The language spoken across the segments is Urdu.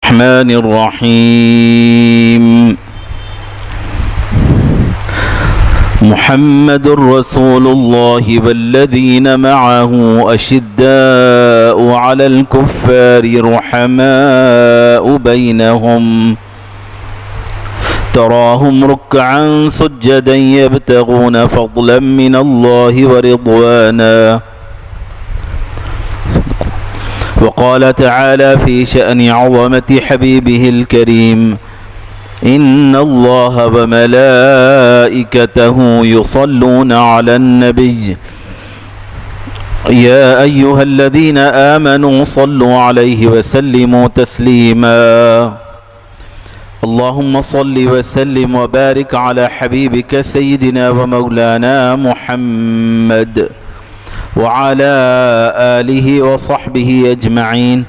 الرحمن الرحيم محمد رسول الله والذين معه أشداء على الكفار رحماء بينهم تراهم ركعا سجدا يبتغون فضلا من الله ورضوانا وقال تعالى في شأن عظمة حبيبه الكريم إن الله وملائكته يصلون على النبي يا أيها الذين آمنوا صلوا عليه وسلموا تسليما اللهم صل وسلم وبارك على حبيبك سيدنا ومولانا محمد وعلى آله وصحبه أجمعين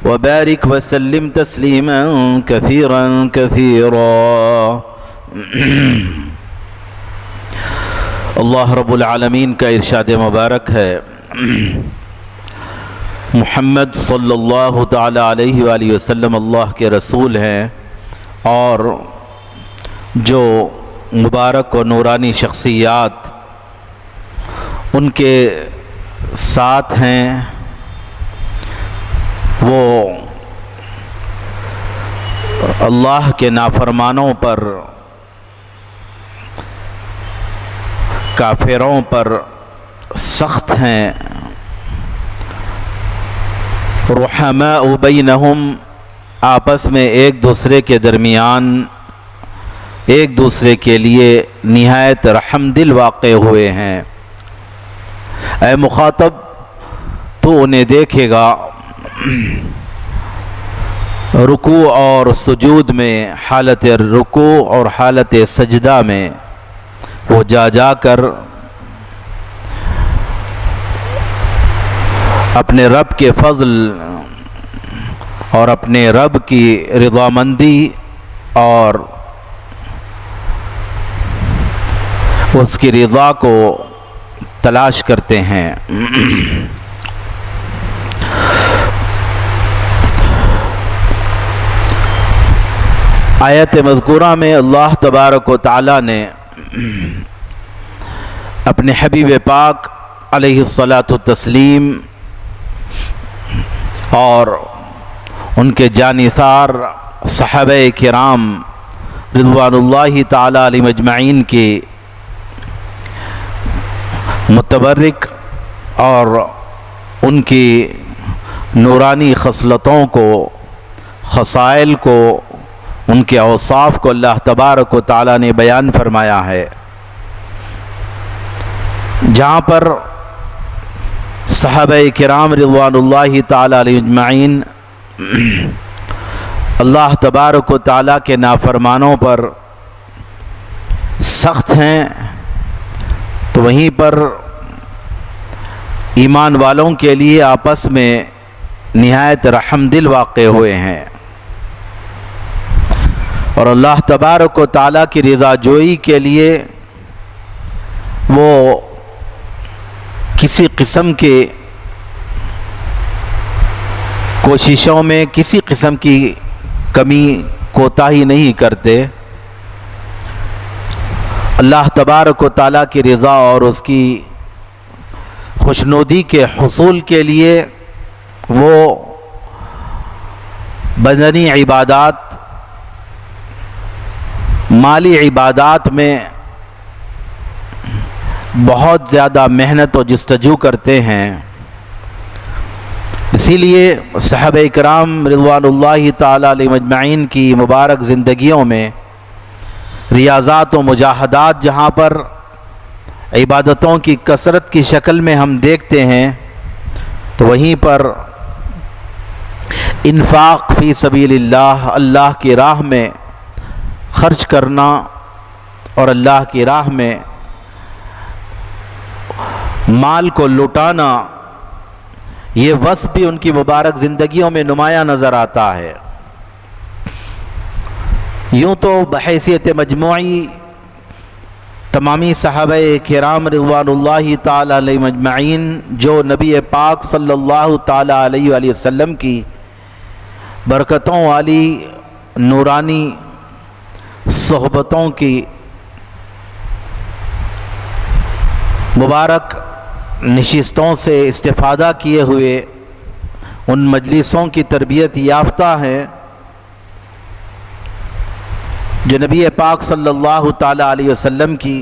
وبارك وسلم تسليما كثيرا كثيرا اللہ رب العالمین کا ارشاد مبارک ہے، محمد صلی اللہ تعالی علیہ وآلہ وسلم اللہ کے رسول ہیں اور جو مبارک و نورانی شخصیات ان کے ساتھ ہیں وہ اللہ کے نافرمانوں پر، کافروں پر سخت ہیں، رحماء بینہم آپس میں ایک دوسرے کے درمیان ایک دوسرے کے لیے نہایت رحم دل واقع ہوئے ہیں۔ اے مخاطب، تو انہیں دیکھے گا رکوع اور سجود میں، حالت رکوع اور حالت سجدہ میں وہ جا کر اپنے رب کے فضل اور اپنے رب کی رضامندی اور اس کی رضا کو تلاش کرتے ہیں۔ آیت مذکورہ میں اللہ تبارک و تعالی نے اپنے حبیب پاک علیہ الصلاۃ والتسلیم اور ان کے جانثار صحابہ کرام رضوان اللہ تعالی علیہم اجمعین کی متبرک اور ان کی نورانی خصلتوں کو، خصائل کو، ان کے اوصاف کو اللہ تبارک و تعالی نے بیان فرمایا ہے، جہاں پر صحابہ کرام رضوان اللہ تعالی علیہم اجمعین اللہ تبارک و تعالی کے نافرمانوں پر سخت ہیں، تو وہیں پر ایمان والوں کے لیے آپس میں نہایت رحم دل واقع ہوئے ہیں، اور اللہ تبارک و تعالیٰ کی رضا جوئی کے لیے وہ کسی قسم کے کوششوں میں کسی قسم کی کمی کوتاہی نہیں کرتے۔ اللہ تبارک و تعالیٰ کی رضا اور اس کی خوشنودی کے حصول کے لیے وہ بدنی عبادات، مالی عبادات میں بہت زیادہ محنت و جستجو کرتے ہیں۔ اسی لیے صحابہ کرام رضوان اللہ تعالی علیہم اجمعین کی مبارک زندگیوں میں ریاضات و مجاہدات جہاں پر عبادتوں کی کثرت کی شکل میں ہم دیکھتے ہیں، تو وہیں پر انفاق فی سبیل اللہ، اللہ کی راہ میں خرچ کرنا اور اللہ کی راہ میں مال کو لٹانا، یہ وصف بھی ان کی مبارک زندگیوں میں نمایاں نظر آتا ہے۔ یوں تو بحیثیت مجموعی تمامی صحابہ کرام رضوان اللہ تعالی علیہم اجمعین جو نبی پاک صلی اللہ تعالی علیہ وآلہ وسلم کی برکتوں والی نورانی صحبتوں کی مبارک نشستوں سے استفادہ کیے ہوئے ان مجلسوں کی تربیت یافتہ ہیں جو نبی پاک صلی اللہ تعالیٰ علیہ وسلم کی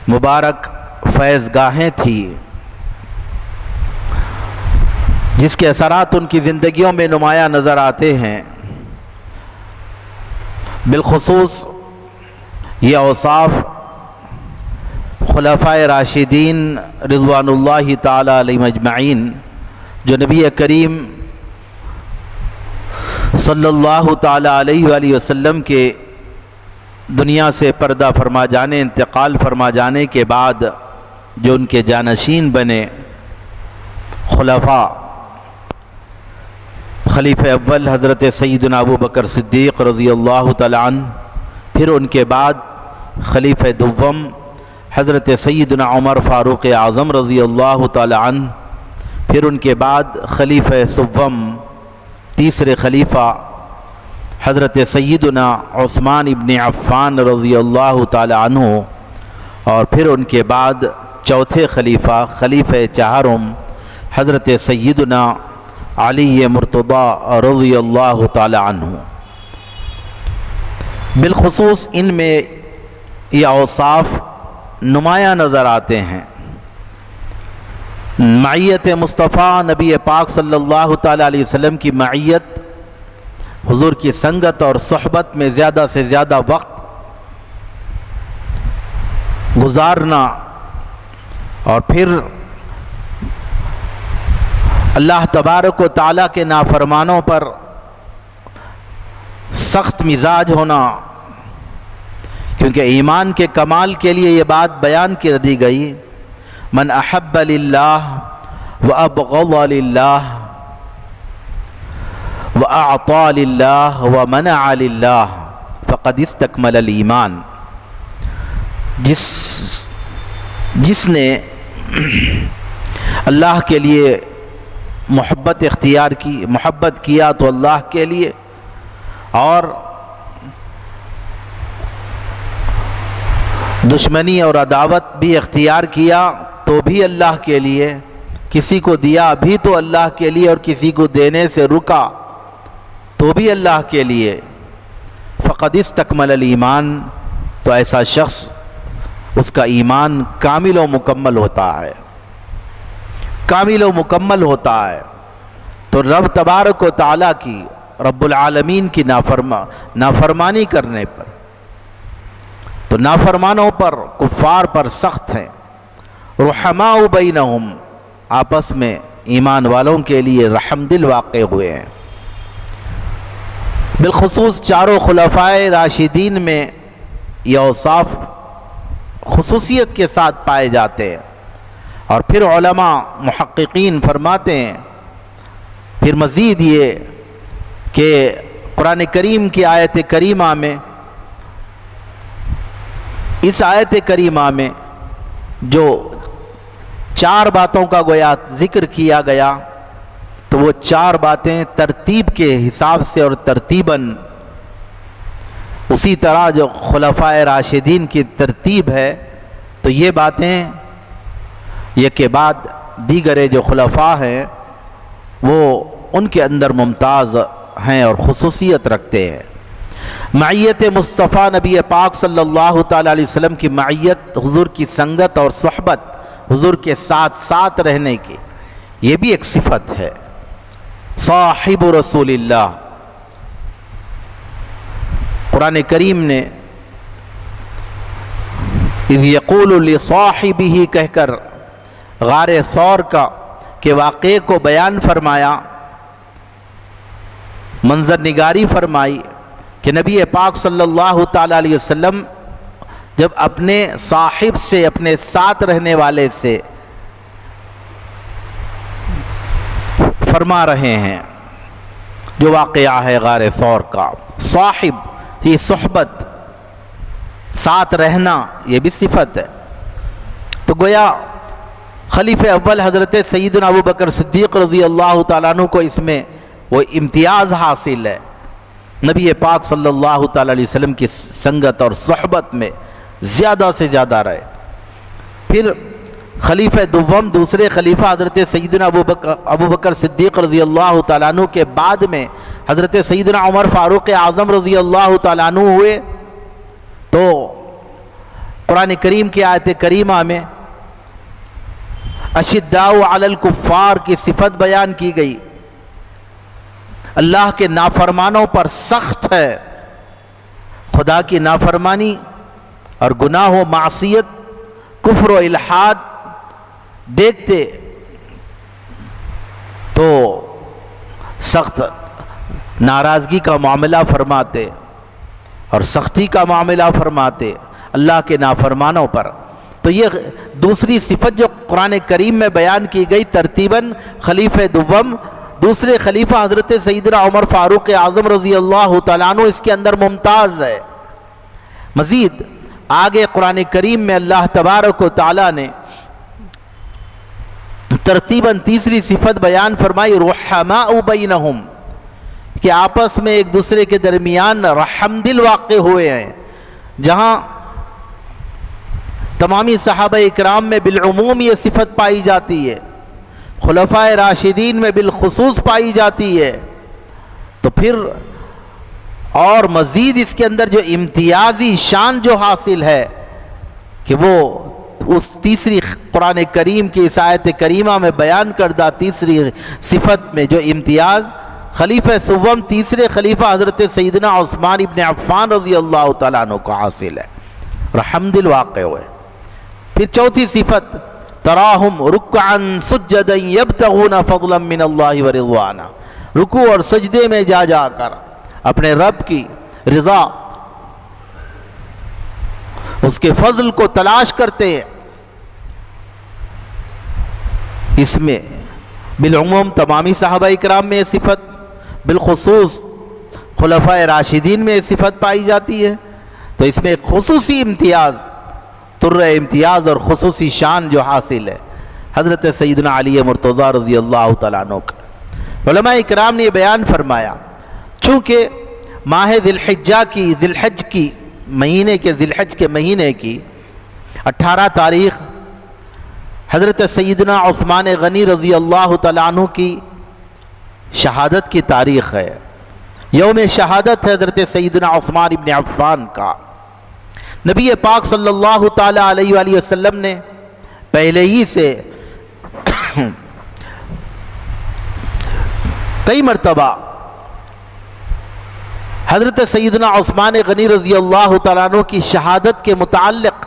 مبارک فیض گاہیں تھیں، جس کے اثرات ان کی زندگیوں میں نمایاں نظر آتے ہیں۔ بالخصوص یہ اوصاف خلفائے راشدین رضوان اللہ تعالیٰ علیہم اجمعین جو نبی کریم صلی اللہ تعالیٰ علیہ وآلہ وسلم کے دنیا سے پردہ فرما جانے، انتقال فرما جانے کے بعد جو ان کے جانشین بنے خلفاء، خلیفہ اول حضرت سیدنا ابو بکر صدیق رضی اللہ تعالیٰ عنہ، پھر ان کے بعد خلیفہ دوم حضرت سیدنا عمر فاروق اعظم رضی اللہ تعالیٰ عنہ، پھر ان کے بعد خلیفہ سوم تیسرے خلیفہ حضرت سیدنا عثمان ابن عفان رضی اللہ تعالیٰ عنہ، اور پھر ان کے بعد چوتھے خلیفہ خلیفہ چہارم حضرت سیدنا علی مرتضیٰ رضی اللہ تعالیٰ عنہ۔ بالخصوص ان میں یہ اوصاف نمایاں نظر آتے ہیں۔ معیت مصطفیٰ نبی پاک صلی اللہ تعالیٰ علیہ وسلم کی معیت، حضور کی سنگت اور صحبت میں زیادہ سے زیادہ وقت گزارنا، اور پھر اللہ تبارک و تعالیٰ کے نافرمانوں پر سخت مزاج ہونا، کیونکہ ایمان کے کمال کے لیے یہ بات بیان کر دی گئی، من احب للہ وابغض للہ واعطى للہ ومنع للہ فقد استکمل الایمان۔ جس نے اللہ کے لیے محبت اختیار کی، محبت کیا تو اللہ کے لیے، اور دشمنی اور عداوت بھی اختیار کیا تو بھی اللہ کے لیے، کسی کو دیا بھی تو اللہ کے لیے اور کسی کو دینے سے رکا تو بھی اللہ کے لیے، فقد استکمل الایمان، تو ایسا شخص اس کا ایمان کامل و مکمل ہوتا ہے، کامل و مکمل ہوتا ہے۔ تو رب تبارک و تعالیٰ کی، رب العالمین کی نافرمانی کرنے پر، تو نافرمانوں پر، کفار پر سخت ہیں۔ رحماء بینہم، آپس میں ایمان والوں کے لیے رحم دل واقع ہوئے ہیں۔ بالخصوص چاروں خلفائے راشدین میں یہ اوصاف خصوصیت کے ساتھ پائے جاتے ہیں، اور پھر علماء محققین فرماتے ہیں پھر مزید یہ کہ قرآن کریم کی آیت کریمہ میں، اس آیت کریمہ میں جو چار باتوں کا گویا ذکر کیا گیا، تو وہ چار باتیں ترتیب کے حساب سے اور ترتیباً اسی طرح جو خلفائے راشدین کی ترتیب ہے، تو یہ باتیں یک کے بعد دیگر جو خلفاء ہیں وہ ان کے اندر ممتاز ہیں اور خصوصیت رکھتے ہیں۔ معیت مصطفیٰ نبی پاک صلی اللہ تعالیٰ علیہ وسلم کی معیت، حضور کی سنگت اور صحبت، حضور کے ساتھ ساتھ رہنے کی، یہ بھی ایک صفت ہے۔ صاحب رسول اللہ، قرآن کریم نے اذ یقول لصاحبہ کہہ کر غار ثور کا کے واقعے کو بیان فرمایا، منظر نگاری فرمائی کہ نبی پاک صلی اللہ تعالیٰ علیہ وسلم جب اپنے صاحب سے، اپنے ساتھ رہنے والے سے فرما رہے ہیں، جو واقعہ ہے غار ثور کا، صاحب یہ صحبت، ساتھ رہنا، یہ بھی صفت ہے۔ تو گویا خلیفہ اول حضرت سیدنا ابو بکر صدیق رضی اللہ تعالیٰ عنہ کو اس میں وہ امتیاز حاصل ہے، نبی پاک صلی اللہ تعالی علیہ وسلم کی سنگت اور صحبت میں زیادہ سے زیادہ رہے۔ پھر خلیفہ دوم دوسرے خلیفہ حضرت سیدنا ابو بکر صدیق رضی اللہ تعالیٰ عنہ کے بعد میں حضرت سیدنا عمر فاروق اعظم رضی اللہ تعالیٰ عنہ ہوئے، تو قرآن کریم کی آیت کریمہ میں اشداء علی الکفار کی صفت بیان کی گئی، اللہ کے نافرمانوں پر سخت ہے۔ خدا کی نافرمانی اور گناہ و معصیت، کفر و الحاد دیکھتے تو سخت ناراضگی کا معاملہ فرماتے اور سختی کا معاملہ فرماتے اللہ کے نافرمانوں پر۔ تو یہ دوسری صفت جو قرآن کریم میں بیان کی گئی ترتیباً خلیفہ دوم دوسرے خلیفہ حضرت سیدنا عمر فاروق اعظم رضی اللہ تعالیٰ عنہ اس کے اندر ممتاز ہے۔ مزید آگے قرآن کریم میں اللہ تبارک و تعالیٰ نے ترتیباً تیسری صفت بیان فرمائی رحماء بینہم، کہ آپس میں ایک دوسرے کے درمیان رحم دل واقع ہوئے ہیں، جہاں تمامی صحابہ اکرام میں بالعموم یہ صفت پائی جاتی ہے، خلفائے راشدین میں بالخصوص پائی جاتی ہے، تو پھر اور مزید اس کے اندر جو امتیازی شان جو حاصل ہے کہ وہ اس تیسری قرآن کریم کی اس آیت کریمہ میں بیان کردہ تیسری صفت میں جو امتیاز خلیفہ سوم تیسرے خلیفہ حضرت سیدنا عثمان ابن عفان رضی اللہ تعالیٰ عنہ کو حاصل ہے، رحم دل واقع ہوئے۔ پھر چوتھی صفت تراہم رکعا سجدا یبتغون فضلا من اللہ ورضوانا، رکوع اور سجدے میں جا جا کر اپنے رب کی رضا اس کے فضل کو تلاش کرتے ہیں۔ اس میں بالعموم تمامی صحابہ اکرام میں یہ صفت، بالخصوص خلفائے راشدین میں یہ صفت پائی جاتی ہے، تو اس میں ایک خصوصی امتیاز امتیاز اور خصوصی شان جو حاصل ہے حضرت سیدنا علی مرتضیٰ رضی اللہ تعالیٰ عنہ کا۔ علماء اکرام نے یہ بیان فرمایا چونکہ ماہ ذی الحج کے مہینے کی 18 تاریخ حضرت سیدنا عثمان غنی رضی اللہ تعالیٰ عنہ کی شہادت کی تاریخ ہے، یوم شہادت ہے حضرت سیدنا عثمان ابن عفان کا۔ نبی پاک صلی اللہ تعالیٰ علیہ وآلہ وسلم نے پہلے ہی سے کئی مرتبہ حضرت سیدنا عثمان غنی رضی اللہ تعالیٰ عنہ کی شہادت کے متعلق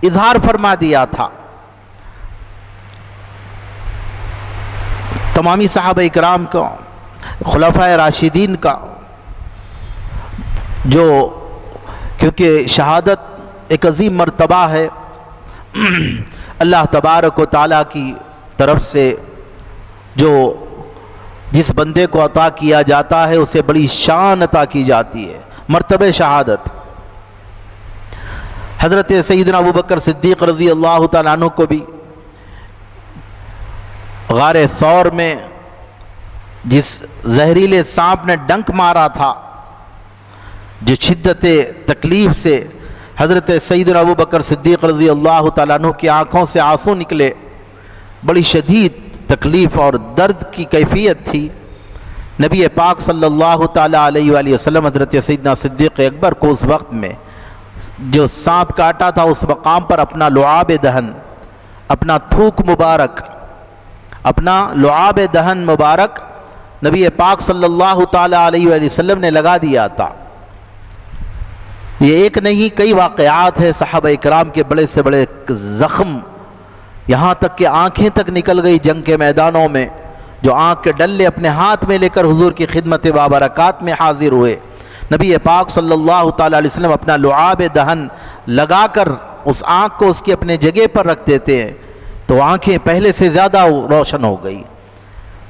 اظہار فرما دیا تھا۔ تمامی صحابہ اکرام کا، خلفائے راشدین کا، جو کیونکہ شہادت ایک عظیم مرتبہ ہے، اللہ تبارک و تعالیٰ کی طرف سے جو جس بندے کو عطا کیا جاتا ہے اسے بڑی شان عطا کی جاتی ہے، مرتبہ شہادت۔ حضرت سیدنا ابو بکر صدیق رضی اللہ تعالیٰ عنہ کو بھی غار ثور میں جس زہریلے سانپ نے ڈنک مارا تھا، جو شدت تکلیف سے حضرت سیدنا ابو بکر صدیق رضی اللہ تعالیٰ عنہ کی آنکھوں سے آنسو نکلے، بڑی شدید تکلیف اور درد کی کیفیت تھی۔ نبی پاک صلی اللہ تعالیٰ علیہ وآلہ وسلم حضرت سیدنا صدیق اکبر کو اس وقت میں جو سانپ کاٹا تھا اس مقام پر اپنا لعاب دہن، اپنا تھوک مبارک، اپنا لعاب دہن مبارک نبی پاک صلی اللہ تعالیٰ علیہ وآلہ وسلم نے لگا دیا تھا۔ یہ ایک نہیں کئی واقعات ہیں صحابہ اکرام کے بڑے سے بڑے زخم، یہاں تک کہ آنکھیں تک نکل گئی جنگ کے میدانوں میں، جو آنکھ کے ڈلے اپنے ہاتھ میں لے کر حضور کی خدمت بابرکات میں حاضر ہوئے۔ نبی پاک صلی اللہ تعالیٰ علیہ وسلم اپنا لعاب دہن لگا کر اس آنکھ کو اس کی اپنے جگہ پر رکھ دیتے ہیں تو آنکھیں پہلے سے زیادہ روشن ہو گئی،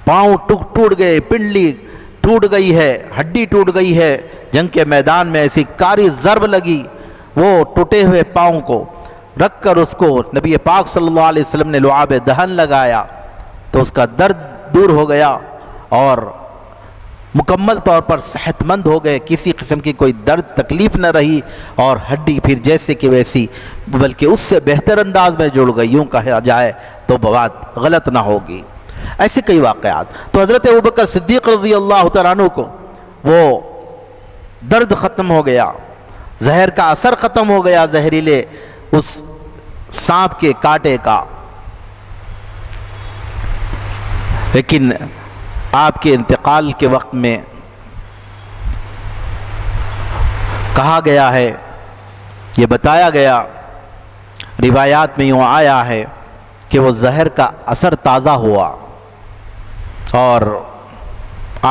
پاؤں ٹوٹ گئے، پنڈلی ٹوٹ گئی ہے، ہڈی ٹوٹ گئی ہے، جنگ کے میدان میں ایسی کاری ضرب لگی، وہ ٹوٹے ہوئے پاؤں کو رکھ کر اس کو نبی پاک صلی اللہ علیہ وسلم نے لعاب دہن لگایا تو اس کا درد دور ہو گیا اور مکمل طور پر صحت مند ہو گئے، کسی قسم کی کوئی درد تکلیف نہ رہی، اور ہڈی پھر جیسے کہ ویسی بلکہ اس سے بہتر انداز میں جڑ گئی، یوں کہا جائے تو بات غلط نہ ہوگی۔ ایسے کئی واقعات۔ تو حضرت ابوبکر صدیق رضی اللہ تعالیٰ عنہ کو وہ درد ختم ہو گیا، زہر کا اثر ختم ہو گیا، زہریلے اس سانپ کے کاٹے کا، لیکن آپ کے انتقال کے وقت میں کہا گیا ہے، یہ بتایا گیا، روایات میں یوں آیا ہے کہ وہ زہر کا اثر تازہ ہوا اور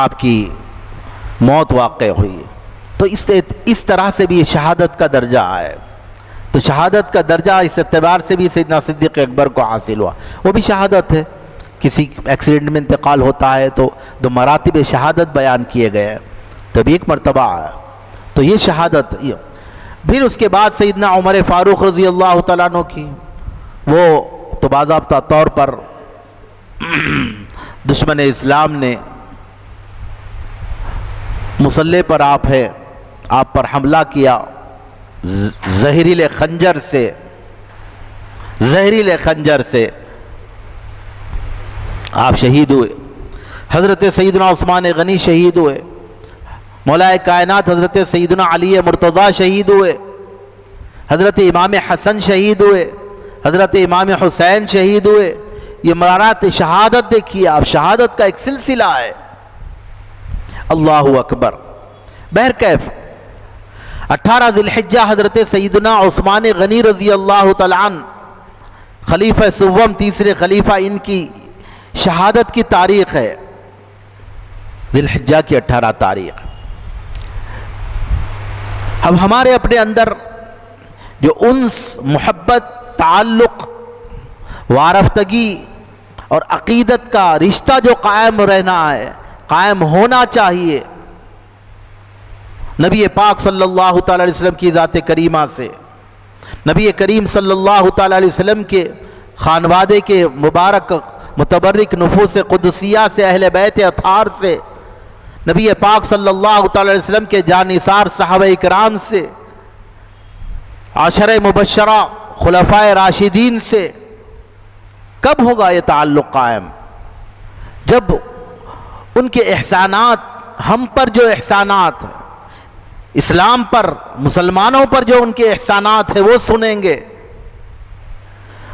آپ کی موت واقع ہوئی۔ تو اس طرح سے بھی شہادت کا درجہ ہے۔ تو شہادت کا درجہ اس اعتبار سے بھی سیدنا صدیق اکبر کو حاصل ہوا، وہ بھی شہادت ہے۔ کسی ایکسیڈنٹ میں انتقال ہوتا ہے تو دو مراتب شہادت بیان کیے گئے ہیں، تب ایک مرتبہ ہے تو یہ شہادت۔ پھر اس کے بعد سیدنا عمر فاروق رضی اللہ تعالیٰ عنہ کی، وہ تو باضابطہ طور پر دشمن اسلام نے مسلح پر آپ پر حملہ کیا، زہریلے خنجر سے آپ شہید ہوئے۔ حضرت سیدنا عثمان غنی شہید ہوئے، مولا کائنات حضرت سیدنا علی مرتضیٰ شہید ہوئے، حضرت امام حسن شہید ہوئے، حضرت امام حسین شہید ہوئے۔ یہ مرارات شہادت دیکھیے آپ، شہادت کا ایک سلسلہ ہے۔ اللہ اکبر۔ بہرکیف 18 ذی الحجہ حضرت سیدنا عثمان غنی رضی اللہ تعالیٰ عنہ خلیفہ سوم، تیسرے خلیفہ، ان کی شہادت کی تاریخ ہے، ذی الحجہ کی 18 تاریخ۔ اب ہمارے اپنے اندر جو انس، محبت، تعلق، وارفتگی اور عقیدت کا رشتہ جو قائم رہنا ہے، قائم ہونا چاہیے نبی پاک صلی اللہ تعالی علیہ وسلم کی ذات کریمہ سے، نبی کریم صلی اللہ تعالی علیہ وسلم کے خانوادے کے مبارک متبرک نفوس قدسیہ سے، اہل بیت اطہار سے، نبی پاک صلی اللہ تعالی علیہ وسلم کے جانثار صحابہ اکرام سے، عشرہ مبشرہ خلفائے راشدین سے۔ کب ہوگا یہ تعلق قائم؟ جب ان کے احسانات، ہم پر جو احسانات، اسلام پر، مسلمانوں پر جو ان کے احسانات ہیں وہ سنیں گے،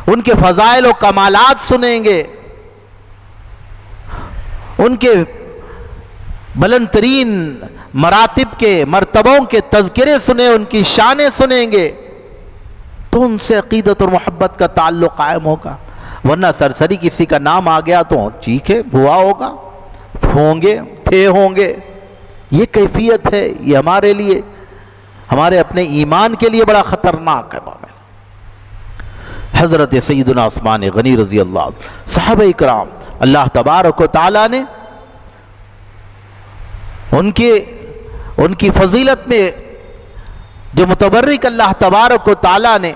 ان کے فضائل و کمالات سنیں گے، ان کے بلند ترین مراتب کے، مرتبوں کے تذکرے سنیں، ان کی شانیں سنیں گے، تو ان سے عقیدت اور محبت کا تعلق قائم ہوگا۔ ورنہ سرسری کسی کا نام آ گیا تو ٹھیک ہے، ہوا ہوگا، ہوں گے، یہ کیفیت ہے، یہ ہمارے لیے، ہمارے اپنے ایمان کے لیے بڑا خطرناک ہے۔ حضرت سیدنا عثمان غنی رضی اللہ عنہ، صحابہ اکرام، اللہ تبارک و تعالیٰ نے ان کی فضیلت میں جو متبرک اللہ تبارک و تعالیٰ نے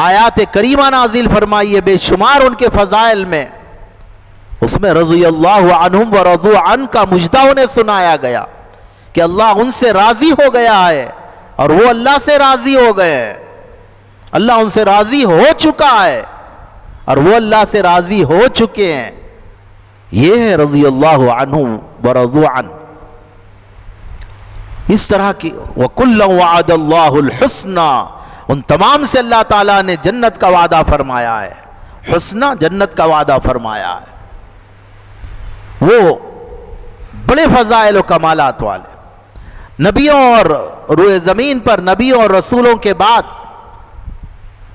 آیات کریمہ نازل فرمائی ہے، بے شمار ان کے فضائل میں، اس میں رضی اللہ عنہم ورضوا عنہ کا مجدہ انہیں سنایا گیا کہ اللہ ان سے راضی ہو گیا ہے اور وہ اللہ سے راضی ہو گئے ہیں، اللہ ان سے راضی ہو چکا ہے اور وہ اللہ سے راضی ہو چکے ہیں۔ یہ ہے رضی اللہ عنہم ورضوا عنہ۔ اس طرح کی وَكُلًّا وَعَدَ اللَّهُ الْحُسْنَى، ان تمام سے اللہ تعالیٰ نے جنت کا وعدہ فرمایا ہے، حسنہ جنت کا وعدہ فرمایا ہے۔ وہ بڑے فضائل و کمالات والے نبیوں اور روئے زمین پر نبیوں اور رسولوں کے بعد،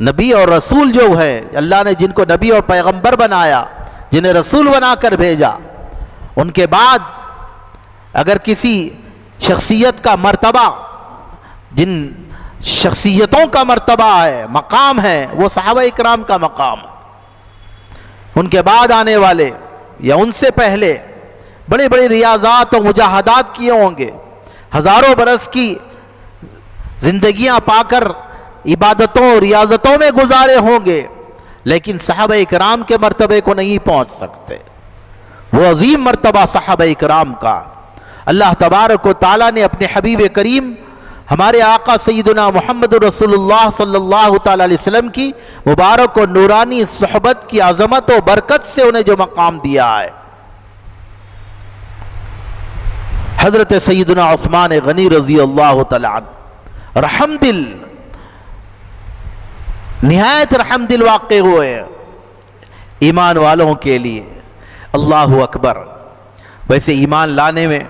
نبی اور رسول جو ہے اللہ نے جن کو نبی اور پیغمبر بنایا، جنہیں رسول بنا کر بھیجا، ان کے بعد اگر کسی شخصیت کا مرتبہ، جن شخصیتوں کا مرتبہ ہے، مقام ہے، وہ صحابہ اکرام کا مقام ہے۔ ان کے بعد آنے والے یا ان سے پہلے بڑے بڑے ریاضات و مجاہدات کیے ہوں گے، ہزاروں برس کی زندگیاں پا کر عبادتوں ریاضتوں میں گزارے ہوں گے، لیکن صحابہ اکرام کے مرتبے کو نہیں پہنچ سکتے۔ وہ عظیم مرتبہ صحابہ اکرام کا، اللہ تبارک و تعالیٰ نے اپنے حبیب کریم ہمارے آقا سیدنا محمد رسول اللہ صلی اللہ تعالیٰ علیہ وسلم کی مبارک و نورانی صحبت کی عظمت و برکت سے انہیں جو مقام دیا ہے. حضرت سیدنا عثمان غنی رضی اللہ تعالیٰ عنہ رحم دل، نہایت رحم دل واقع ہوئے ہیں ایمان والوں کے لیے. اللہ اکبر. ویسے ایمان لانے میں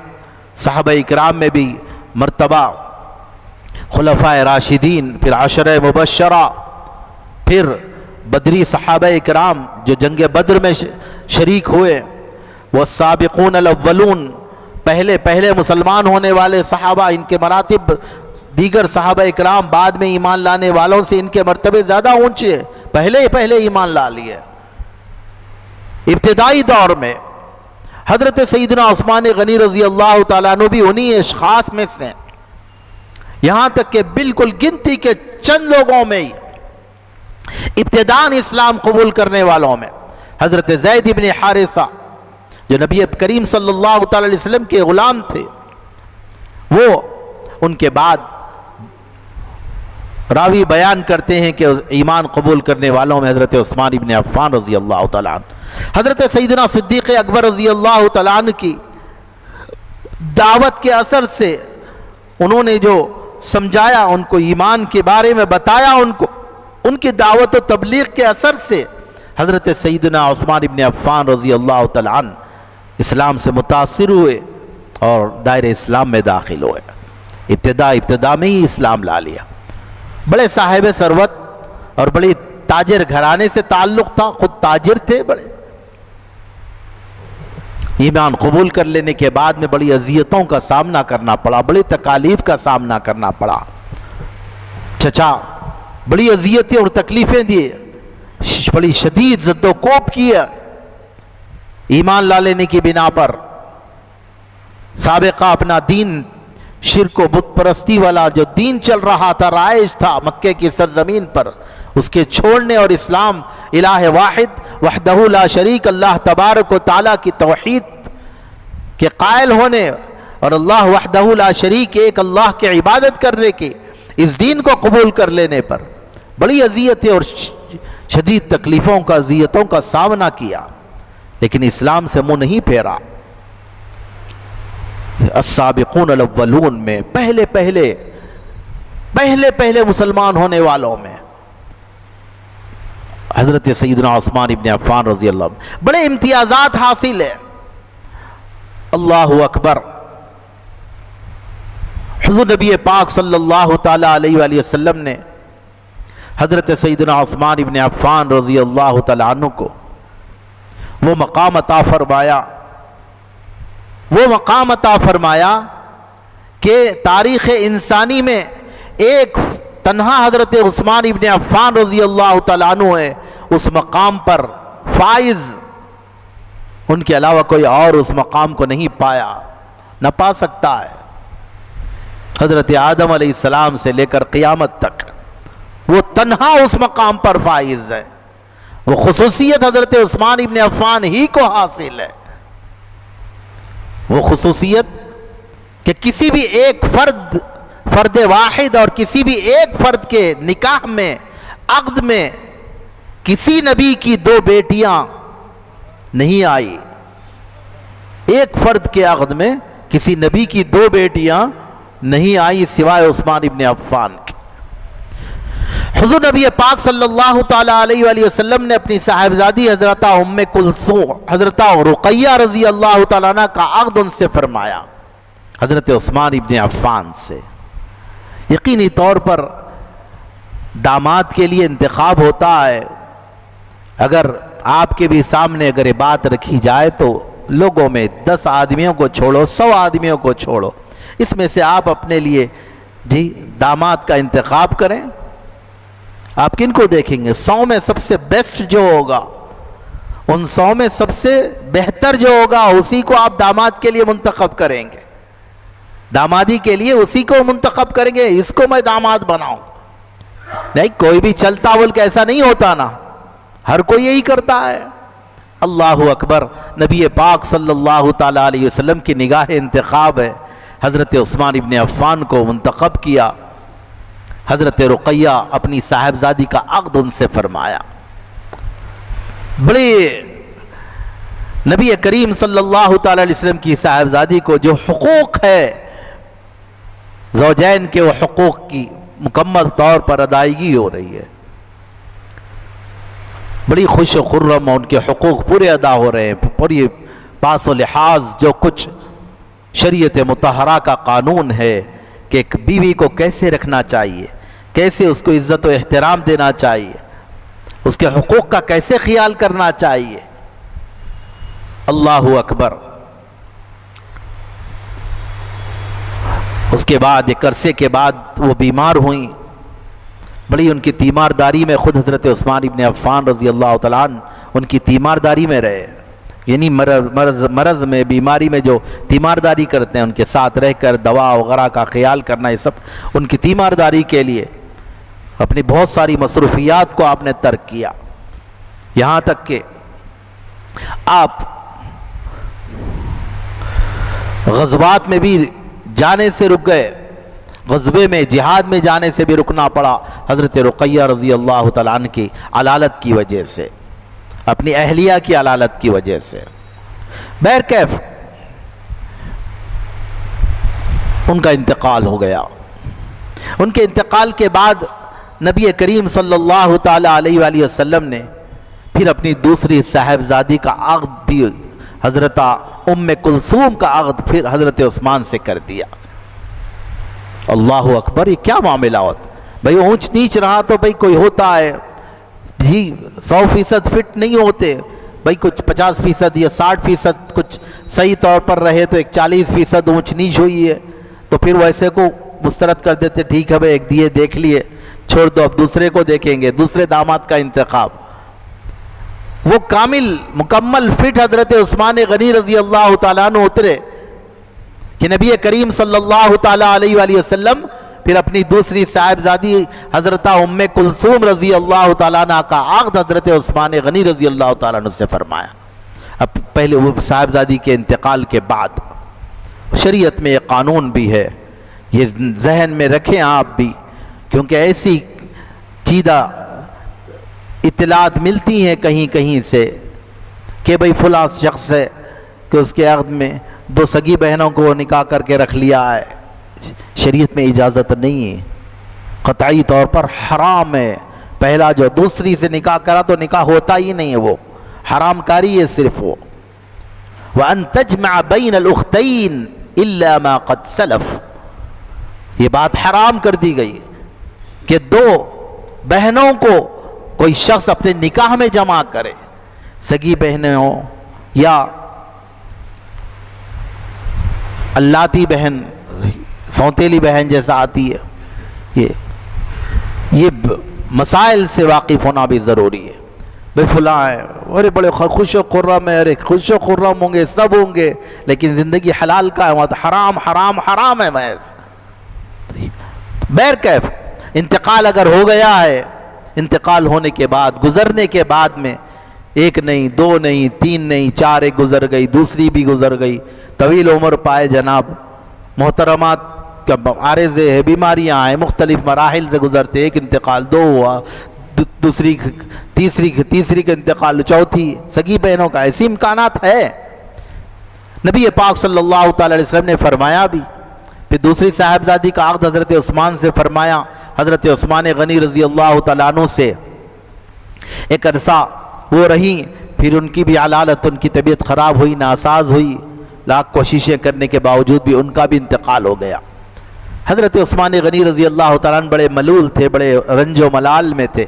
صحابہ اکرام میں بھی مرتبہ خلفائے راشدین، پھر عشرہ مبشرہ، پھر بدری صحابہ اکرام جو جنگ بدر میں شریک ہوئے، وہ سابقون الاولون، پہلے مسلمان ہونے والے صحابہ، ان کے مراتب دیگر صحابہ اکرام بعد میں ایمان لانے والوں سے ان کے مرتبے زیادہ اونچے، پہلے ایمان لا لیے. ابتدائی دور میں حضرت سیدنا عثمان غنی رضی اللہ تعالیٰ عنہ بھی انہی اشخاص میں سے، یہاں تک کہ بالکل گنتی کے چند لوگوں میں ہی ابتداءً اسلام قبول کرنے والوں میں حضرت زید بن حارثہ جو نبی کریم صلی اللہ تعالی علیہ وسلم کے غلام تھے، وہ ان کے بعد راوی بیان کرتے ہیں کہ ایمان قبول کرنے والوں میں حضرت عثمان بن عفان رضی اللہ تعالیٰ عنہ، حضرت سیدنا صدیق اکبر رضی اللہ تعالیٰ عنہ کی دعوت کے اثر سے انہوں نے جو سمجھایا، ان کو ایمان کے بارے میں بتایا، ان کی دعوت و تبلیغ کے اثر سے حضرت سیدنا عثمان بن عفان رضی اللہ تعالیٰ عنہ اسلام سے متاثر ہوئے اور دائرہ اسلام میں داخل ہوئے. ابتدا میں ہی اسلام لا لیا. بڑے صاحب ثروت اور بڑی تاجر گھرانے سے تعلق تھا، خود تاجر تھے بڑے. ایمان قبول کر لینے کے بعد میں بڑی اذیتوں کا سامنا کرنا پڑا، بڑی تکالیف کا سامنا کرنا پڑا. چچا بڑی اذیتیں اور تکلیفیں دیے، بڑی شدید زد و کوب کیا ایمان لا لینے کی بنا پر. سابقہ اپنا دین، شرک و بت پرستی والا جو دین چل رہا تھا، رائج تھا مکے کی سرزمین پر، اس کے چھوڑنے اور اسلام الہ واحد وحدہ لا شریک اللہ تبارک و تعالیٰ کی توحید کے قائل ہونے اور اللہ وحدہ لا شریک ایک اللہ کی عبادت کرنے کے اس دین کو قبول کر لینے پر بڑی اذیتیں اور شدید تکلیفوں کا، اذیتوں کا سامنا کیا، لیکن اسلام سے منہ نہیں پھیرا. السابقون الاولون میں پہلے مسلمان ہونے والوں میں حضرت سیدنا عثمان ابن عفان رضی اللہ عنہ بڑے امتیازات حاصل ہیں. اللہ اکبر. حضور نبی پاک صلی اللہ تعالی علیہ وآلہ وسلم نے حضرت سیدنا عثمان ابن عفان رضی اللہ تعالی عنہ کو وہ مقام عطا فرمایا کہ تاریخ انسانی میں ایک تنہا حضرت عثمان ابن عفان رضی اللہ تعالیٰ عنہ ہے اس مقام پر فائز. ان کے علاوہ کوئی اور اس مقام کو نہیں پایا، نہ پا سکتا ہے. حضرت آدم علیہ السلام سے لے کر قیامت تک وہ تنہا اس مقام پر فائز ہے. وہ خصوصیت حضرت عثمان ابن عفان ہی کو حاصل ہے. وہ خصوصیت کہ کسی بھی ایک فرد واحد اور کسی بھی ایک فرد کے نکاح میں، عقد میں کسی نبی کی دو بیٹیاں نہیں آئی. ایک فرد کے عقد میں کسی نبی کی دو بیٹیاں نہیں آئی سوائے عثمان ابن عفان کے. حضور نبی پاک صلی اللہ تعالی علیہ وآلہ وسلم نے اپنی صاحبزادی حضرت ام کلثوم حضرت رقیہ رضی اللہ تعالیٰ عنہ کا عقد ان سے فرمایا، حضرت عثمان ابن عفان سے. یقینی طور پر داماد کے لیے انتخاب ہوتا ہے. اگر آپ کے بھی سامنے اگر یہ بات رکھی جائے تو لوگوں میں 10 آدمیوں کو چھوڑو، 100 آدمیوں کو چھوڑو، اس میں سے آپ اپنے لیے داماد کا انتخاب کریں. آپ کن کو دیکھیں گے؟ 100 میں سب سے بیسٹ جو ہوگا، ان 100 میں سب سے بہتر جو ہوگا اسی کو آپ داماد کے لیے منتخب کریں گے. دامادی کے لیے اسی کو منتخب کریں گے، اس کو میں داماد بناؤں. نہیں، کوئی بھی چلتا بول کے ایسا نہیں ہوتا نا، ہر کوئی یہی کرتا ہے. اللہ اکبر، نبی پاک صلی اللہ تعالیٰ علیہ وسلم کی نگاہ انتخاب ہے، حضرت عثمان ابن عفان کو منتخب کیا، حضرت رقیہ اپنی صاحبزادی کا عقد ان سے فرمایا۔ بڑے نبی کریم صلی اللہ تعالیٰ علیہ وسلم کی صاحبزادی کو جو حقوق ہے زوجین کے، وہ حقوق کی مکمل طور پر ادائیگی ہو رہی ہے، بڑی خوش و خرم، ان کے حقوق پورے ادا ہو رہے ہیں، پوری پاس و لحاظ جو کچھ شریعت مطہرہ کا قانون ہے کہ ایک بیوی کو کیسے رکھنا چاہیے، کیسے اس کو عزت و احترام دینا چاہیے، اس کے حقوق کا کیسے خیال کرنا چاہیے۔ اللہ اکبر۔ اس کے بعد ایک عرصے کے بعد وہ بیمار ہوئیں، بڑی ان کی تیمارداری میں خود حضرت عثمان ابن عفان رضی اللہ تعالیٰ عنہ ان کی تیمارداری میں رہے، یعنی مرض میں، بیماری میں جو تیمارداری کرتے ہیں ان کے ساتھ رہ کر دوا وغیرہ کا خیال کرنا، یہ سب ان کی تیمارداری کے لیے اپنی بہت ساری مصروفیات کو آپ نے ترک کیا، یہاں تک کہ آپ غزوات میں بھی جانے سے رک گئے، غزوے میں جہاد میں جانے سے بھی رکنا پڑا حضرت رقیہ رضی اللہ تعالیٰ عنہ کی علالت کی وجہ سے، اپنی اہلیہ کی علالت کی وجہ سے۔ بہرکیف ان کا انتقال ہو گیا۔ ان کے انتقال کے بعد نبی کریم صلی اللہ تعالیٰ علیہ وآلہ وسلم نے پھر اپنی دوسری صاحبزادی کا عقد بھی حضرت ام کلثوم کا عقد پھر حضرت عثمان سے کر دیا۔ اللہ اکبر، یہ کیا معاملہ ہوتا بھئی؟ اونچ نیچ رہا تو بھئی کوئی ہوتا ہے جی، 100% فٹ نہیں ہوتے بھئی، کچھ 50% یا 60% کچھ صحیح طور پر رہے تو ایک 40% اونچ نیچ ہوئی ہے، تو پھر ویسے کو مسترد کر دیتے، ٹھیک ہے بھئی ایک دیے دیکھ لیے، چھوڑ دو اب دوسرے کو دیکھیں گے، دوسرے داماد کا انتخاب۔ وہ کامل مکمل فٹ حضرت عثمان غنی رضی اللہ تعالیٰ عنہ اترے کہ نبی کریم صلی اللہ تعالیٰ علیہ وآلہ وسلم پھر اپنی دوسری صاحبزادی حضرت ام کلثوم رضی اللہ تعالیٰ عنہ کا عقد حضرت عثمان غنی رضی اللہ تعالیٰ عنہ سے فرمایا۔ اب پہلے وہ صاحبزادی کے انتقال کے بعد شریعت میں یہ قانون بھی ہے، یہ ذہن میں رکھیں آپ بھی، کیونکہ ایسی چیدہ اطلاعات ملتی ہیں کہیں کہیں سے کہ بھئی فلاں شخص ہے کہ اس کے عقد میں 2 سگی بہنوں کو نکاح کر کے رکھ لیا ہے۔ شریعت میں اجازت نہیں ہے، قطعی طور پر حرام ہے۔ پہلا جو دوسری سے نکاح کرا تو نکاح ہوتا ہی نہیں ہے، وہ حرام کاری ہے صرف وہ۔ وَأَن تَجْمَعَ بَيْنَ الْأُخْتَيْنِ إِلَّا مَا قَدْ سَلَفَ، یہ بات حرام کر دی گئی کہ 2 بہنوں کو کوئی شخص اپنے نکاح میں جمع کرے، سگی بہنیں ہوں یا اللاتی بہن، سوتیلی بہن جیسا آتی ہے، یہ مسائل سے واقف ہونا بھی ضروری ہے۔ بھئی فلاں ہے، ارے بڑے خوش و خرم ہے، ارے خوش و خرم ہوں گے، سب ہوں گے، لیکن زندگی حلال کا ہے، وہاں تو حرام حرام حرام ہے محض۔ بہرکیف انتقال اگر ہو گیا ہے، انتقال ہونے کے بعد، گزرنے کے بعد میں 1 نہیں 2 نہیں 3 نہیں 4 ایک گزر گئی، دوسری بھی گزر گئی، طویل عمر پائے جناب محترمات کا عارضے ہے، بیماریاں آئیں، مختلف مراحل سے گزرتے، ایک انتقال 2 ہوا، دوسری تیسری کا انتقال، چوتھی سگی بہنوں کا، ایسی امکانات ہے۔ نبی پاک صلی اللہ تعالی علیہ وسلم نے فرمایا بھی، پھر دوسری صاحبزادی کا عقد حضرت عثمان سے فرمایا، حضرت عثمان غنی رضی اللہ تعالیٰ عنہ سے ایک عرصہ وہ رہی، پھر ان کی بھی علالت، ان کی طبیعت خراب ہوئی، ناساز ہوئی، لاکھ کوششیں کرنے کے باوجود بھی ان کا بھی انتقال ہو گیا۔ حضرت عثمان غنی رضی اللہ تعالیٰ عنہ بڑے ملول تھے، بڑے رنج و ملال میں تھے۔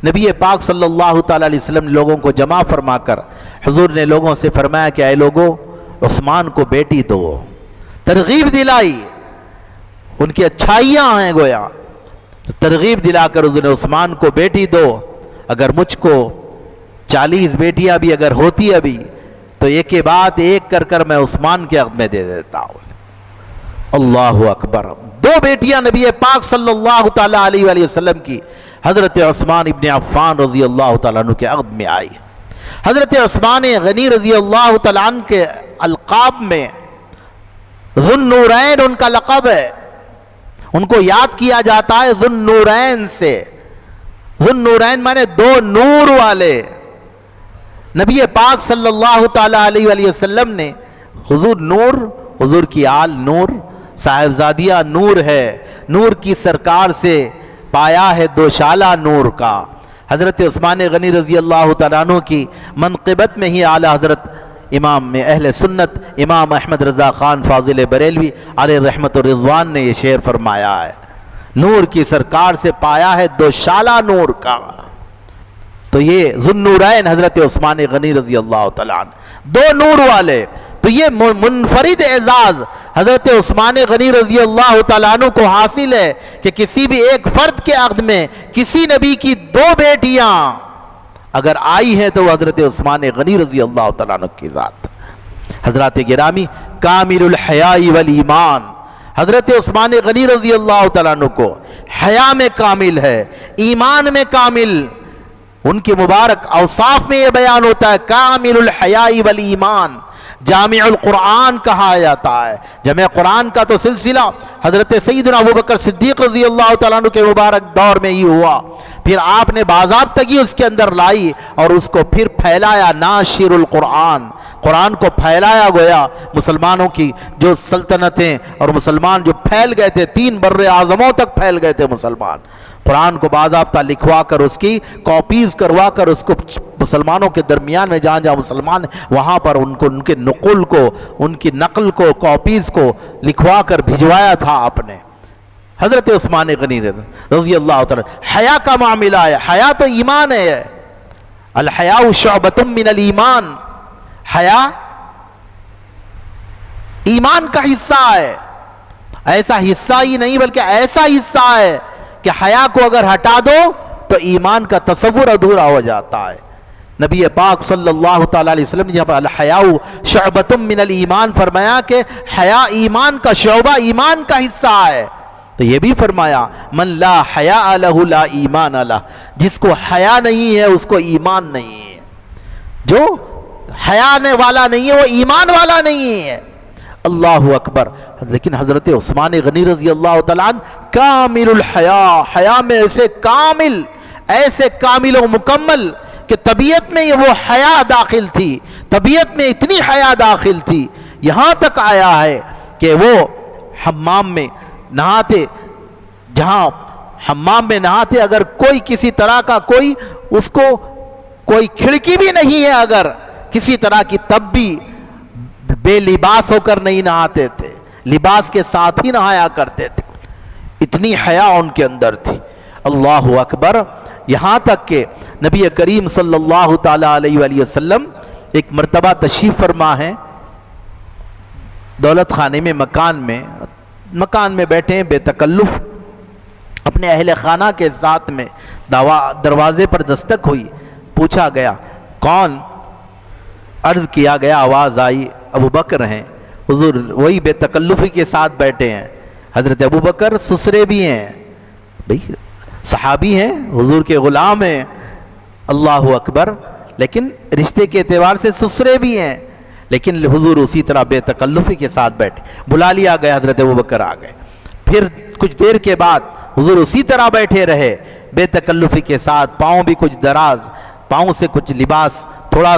نبی پاک صلی اللہ تعالیٰ علیہ وسلم نے لوگوں کو جمع فرما کر حضور نے لوگوں سے فرمایا کہ اے لوگو، عثمان کو بیٹی دو، ترغیب دلائی، ان کی اچھائیاں ہیں گویا، ترغیب دلا کر حضور نے عثمان کو بیٹی دو، اگر مجھ کو 40 بیٹیاں بھی اگر ہوتی ابھی تو ایک کے بعد ایک کر کر میں عثمان کے عقد میں دے دیتا ہوں۔ اللہ اکبر، 2 بیٹیاں نبی پاک صلی اللہ تعالیٰ علیہ وآلہ وسلم کی حضرت عثمان ابن عفان رضی اللہ تعالیٰ عنہ کے عقد میں آئی۔ حضرت عثمان غنی رضی اللہ تعالیٰ عنہ کے القاب میں ذو النورین ان کا لقب ہے، ان کو یاد کیا جاتا ہے ذو النورین سے۔ ذو النورین مانے دو نور والے۔ نبی پاک صلی اللہ تعالیٰ علیہ وآلہ وسلم نے حضور نور، حضور کی آل نور، صاحبزادیہ نور ہے، نور کی سرکار سے پایا ہے دوشالہ نور کا۔ حضرت عثمان غنی رضی اللہ تعالیٰ عنہ کی منقبت میں ہی اعلیٰ حضرت امام میں اہل سنت امام احمد رضا خان فاضل بریلوی علیہ رحمت و رضوان نے یہ شعر فرمایا ہے، نور کی سرکار سے پایا ہے دوشالہ نور کا۔ تو یہ ذو النورین حضرت عثمان غنی رضی اللہ تعالیٰ عنہ، دو نور والے۔ تو یہ منفرد اعزاز حضرت عثمان غنی رضی اللہ تعالیٰ عنہ کو حاصل ہے کہ کسی بھی ایک فرد کے عقد میں کسی نبی کی دو بیٹیاں اگر آئی ہیں تو وہ حضرت عثمان غنی رضی اللہ تعالیٰ عنہ کی ذات۔ حضرات گرامی، کامل الحیاء والایمان، حضرت عثمان غنی رضی اللہ تعالیٰ عنہ کو حیا میں کامل ہے، ایمان میں کامل، ان کے مبارک اوصاف میں یہ بیان ہوتا ہے کامل الحیاء والایمان۔ جامع القرآن کہا جاتا ہے، جمع قرآن کا تو سلسلہ حضرت سیدنا ابوبکر صدیق رضی اللہ تعالیٰ عنہ کے مبارک دور میں ہی ہوا، پھر آپ نے باضابطگی اس کے اندر لائی اور اس کو پھر پھیلایا، ناشر القرآن، قرآن کو پھیلایا گیا۔ مسلمانوں کی جو سلطنتیں اور مسلمان جو پھیل گئے تھے، 3 بر اعظموں تک پھیل گئے تھے مسلمان، قرآن کو باضابطہ لکھوا کر اس کی کاپیز کروا کر اس کو مسلمانوں کے درمیان میں جہاں جہاں مسلمان وہاں پر ان کے نقل کو، ان کی نقل کو، کاپیز کو لکھوا کر بھجوایا تھا آپ نے۔ حضرت عثمان غنی رضی اللہ تعالیٰ، حیا کا معاملہ ہے، حیا تو ایمان ہے، الحیاء شعبۃ من الایمان، حیا ایمان کا حصہ ہے، ایسا حصہ ہی نہیں بلکہ ایسا حصہ ہے کہ حیا کو اگر ہٹا دو تو ایمان کا تصور ادھورا ہو جاتا ہے۔ نبی پاک صلی اللہ تعالیٰ علیہ وسلم نے جہاں پر الحیاء شعبۃ من الایمان فرمایا کہ حیا ایمان کا شعبہ، ایمان کا حصہ ہے، تو یہ بھی فرمایا من لا حیاء لہ لا ایمان لہ، جس کو حیا نہیں ہے اس کو ایمان نہیں ہے، جو حیا والا نہیں ہے وہ ایمان والا نہیں ہے۔ اللہ اکبر۔ لیکن حضرت عثمان غنی رضی اللہ تعالیٰ عنہ کامل الحیاء، حیا میں ایسے کامل و مکمل کہ طبیعت میں وہ حیا داخل تھی، طبیعت میں اتنی حیا داخل تھی، یہاں تک آیا ہے کہ وہ حمام میں نہاتے، جہاں حمام میں نہاتے، اگر کوئی کسی طرح کا اس کو کوئی کھڑکی بھی نہیں ہے اگر کسی طرح کی، تب بھی بے لباس ہو کر نہیں نہاتے تھے، لباس کے ساتھ ہی نہایا کرتے تھے، اتنی حیا ان کے اندر تھی۔ اللہ اکبر۔ یہاں تک کہ نبی کریم صلی اللہ تعالیٰ علیہ وآلہ وسلم ایک مرتبہ تشریف فرما ہے دولت خانے میں، مکان میں بیٹھے ہیں بے تکلف، اپنے اہل خانہ کے ساتھ میں دروازے پر دستک ہوئی، پوچھا گیا کون؟ عرض کیا گیا، آواز آئی ابو بکر ہیں۔ حضور وہی بے تکلفی کے ساتھ بیٹھے ہیں۔ حضرت ابو بکر سسرے بھی ہیں، بھئی صحابی ہیں، حضور کے غلام ہیں، اللہ اکبر، لیکن رشتے کے اعتبار سے سسرے بھی ہیں، لیکن حضور اسی طرح بے تکلفی کے ساتھ بیٹھے، بلا لیا گیا، حضرت ابو بکر آ گئے، پھر کچھ دیر کے بعد حضور اسی طرح بیٹھے رہے بے تکلفی کے ساتھ، پاؤں بھی کچھ دراز، پاؤں سے کچھ لباس تھوڑا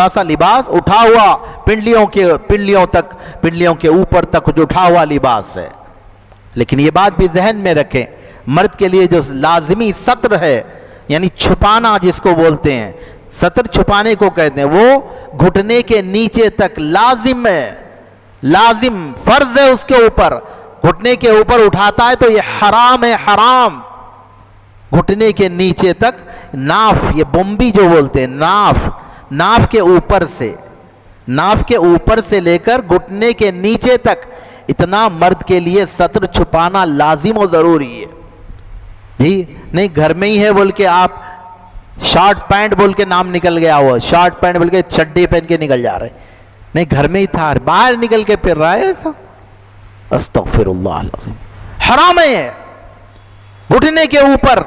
سا لباس اٹھا ہوا، پنڈلیوں کے اوپر تک کچھ اٹھا ہوا لباس ہے۔ لیکن یہ بات بھی ذہن میں رکھیں، مرد کے لیے جو لازمی ستر ہے، یعنی چھپانا جس کو بولتے ہیں، ستر چھپانے کو کہتے ہیں، وہ گھٹنے کے نیچے تک لازم ہے، لازم فرض ہے اس کے اوپر، گھٹنے کے اوپر اٹھاتا ہے تو یہ حرام ہے، حرام۔ گھٹنے کے نیچے تک، ناف، یہ بمبی جو بولتے ہیں، ناف کے اوپر سے لے کر گھٹنے کے نیچے تک اتنا مرد کے لیے ستر چھپانا لازم و ضروری ہے۔ جی نہیں گھر میں ہی ہے بول کے آپ شارٹ پینٹ بول کے نام نکل گیا ہوا، شارٹ پینٹ بول کے چڈی پہن کے نکل جا رہے، نہیں گھر میں ہی تھا، باہر نکل کے پھر رہا ہے ایسا، استغفر اللہ العظیم، حرام ہے۔ گھٹنے کے اوپر